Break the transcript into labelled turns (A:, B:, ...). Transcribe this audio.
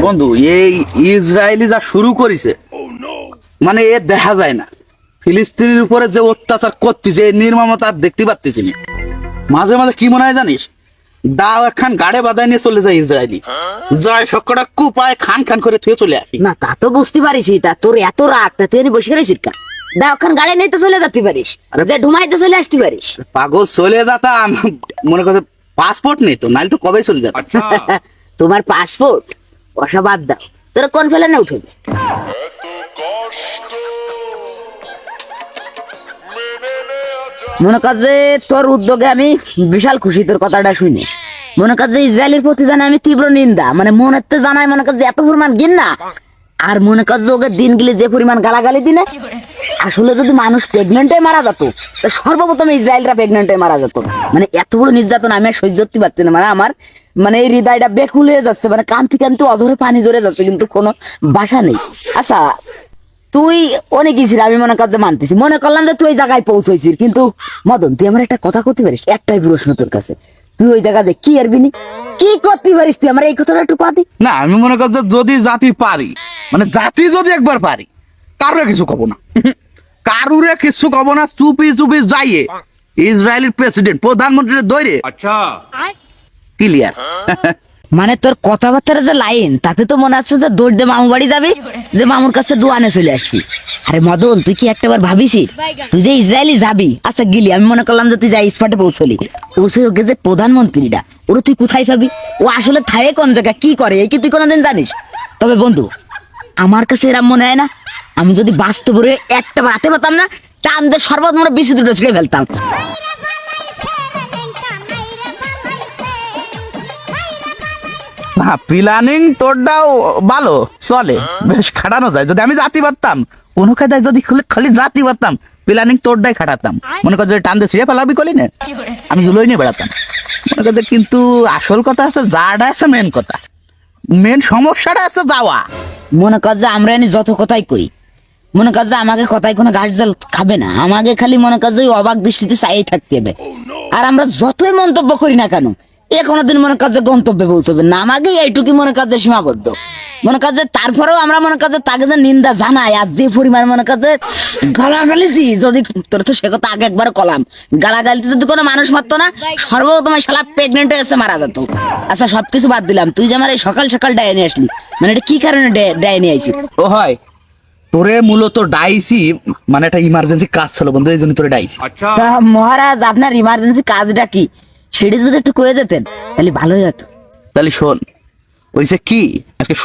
A: বন্ধু এই ইসরায়েলি যা শুরু করেছে মানে এ দেখা যায় না। ফিলিস্তিনের উপরে যে অত্যাচার করতেছে এই নির্মমতা আর দেখতে পাচ্ছি না। মাঝে মাঝে কি মনে হয় জানিস, দাও একখান গাড়ে বাদায় নিয়ে চলে যায় ইসরায়েলি, জয় শক্কটা কুপায় খান খান করে থুয়ে চলে আসি।
B: না তা তো বুঝতে পারিস, তা তোর এত রাগ, তা তুই বসে রয়েছিস কা? দা ওখান গাড়ি নিয়ে তো চলে যেতে পারিস, যে ঢুমাইতে চলে আসতে পারিস।
A: পাগল চলে যেতাম, মনে করছে পাসপোর্ট নেই তো, নাইলে তো কবে চলে যেতাম।
B: তোমার পাসপোর্ট ওসব বাদ দাও, তোরা কোন ফেলে না উঠবে। মনে কর যে তোর উদ্যোগে আমি বিশাল খুশি, তোর কথাটা শুনে। মনে কর যে ইসরায়েলের প্রতি জানে আমি তীব্র নিন্দা, মানে মনে তো জানাই মনে কর যে এত পরিমাণ ঘৃণা। আর মনে কর যে ওকে দিন গেলে যে পরিমাণ গালাগালি দিলে, আসলে যদি মানুষ প্রেগনেন্টে মারা যেত, তো সর্বপ্রথম ইসরায়েলরা প্রেগনেন্টে মারা যেত। মানে এত বড় নির্যাতন আমি আর সহ্য করতে পারছি না। মানে আমার মানে এই হৃদয়টা বেকুল হয়ে যাচ্ছে, মানে কান্তি কান্তি অধরে পানি ধরে যাচ্ছে, কিন্তু কোনো ভাষা নেই। আচ্ছা তুই অনেক গেছিস, আমি মনে কর যে মানতেছি, মনে করলাম যে তুই ওই জায়গায় পৌঁছাইছিস, কিন্তু মদন তুই আমার একটা কথা করতে পারিস? একটাই প্রশ্ন তোর কাছে, তুই ওই জায়গাতে কি আরবিনি কি করতে পারিস? তুই আমার এই কথাটা একটু কথা।
A: না আমি মনে কর যে যদি জাতি পারি, মানে জাতি যদি একবার পারি, কারুরে কিছু কব না, কারুরে কিছু কব না, চুপি চুপি যাইয়ে ইসরায়েলের প্রেসিডেন্ট প্রধানমন্ত্রী দৈরে
C: अच्छा
A: ক্লিয়ার।
B: মানে তোর কথাবার্তার যে লাইন, তাতে তো মনে হচ্ছে যে দৌড় দিয়ে মামু বাড়ি যাবি, যে মামুর কাছে দোয়ানে চলে আসবি। আরে মদন তুই কি একটাবার ভাবিস তুই যে ইসরায়েলি যাবি? আচ্ছা গিলি, আমি মনে করলাম যে তুই যাই স্পটে পৌঁছলি, পৌঁছে ওকে যে প্রধানমন্ত্রীটা ওরা তুই কোথায় পাবি? ও আসলে থাকে কোন জায়গায়, কি করে, এই কি তুই কোনোদিন জানিস? তবে বন্ধু আমার কাছে এরম মনে হয় না, আমি যদি বাস্তবে একটা হাতে পেতাম না, টান দিয়ে সর্বত্র বেশি দুটো ছিঁড়ে ফেলতাম।
A: হ্যাঁ প্ল্যানিং তোরটাও ভালো চলে, বেশ খাটানো যায়। যদি আমি জাতি পারতাম কোনো কায়দায়, যদি খালি জাতি পারতাম, প্ল্যানিং তোরটাই খাটাতাম। মনে কর যে টান দিয়ে ছিঁড়ে ফেলাবি করি না, আমি জুলোই নিয়ে বেড়াতাম মনে কর যে। কিন্তু আসল কথা আছে, যাটা আছে মেন কথা, মেন সমস্যাটা আছে যাওয়া।
B: মনে কর যে আমরা এনে যত কথাই কই, মনে কর যে আমাকে কথাই কোনো ঘাস জল খাবে না, আমাকে খালি মনে কর যে ওই অবাক দৃষ্টিতে চাই থাকতে হবে। আর আমরা যতই মন্তব্য করি না কেন, এ কোনোদিন মনে কর যে গন্তব্যে পৌঁছবে না, আমাকে এইটুকু মনে কর যে সীমাবদ্ধ। মনে কর যে তারপরেও আমরা মনে কর যে তাকে যে নিন্দা জানাই, আর যে পরিমাণ মনে কর যে গালাগালিছি, যদি তোর তো সে কথা আগে একবার কলাম, গালাগালিতে যদি কোনো মানুষ মারতো না, সর্বপ্রথম শালা প্রেগনেন্ট হয়ে এসে মারা যেত। আচ্ছা সবকিছু বাদ দিলাম, তুই যে আমার এই সকাল সকাল ডায়ে নিয়ে আসলি, মানে এটা কি কারণে ডায়ে নিয়ে আইছি?
A: ও হয় তোরে মূলত ডাইসি, মানে একটা ইমার্জেন্সি কাজ ছিল বন্ধু, এই জন্য তোরে ডাইসি।
C: अच्छा
B: তা মহারাজ আপনার ইমার্জেন্সি কাজটা কি, সেটা যদি একটু কয়ে দিতেন তাহলে ভালোই হতো।
A: তাহলে শোন, ওই যে কি আজকে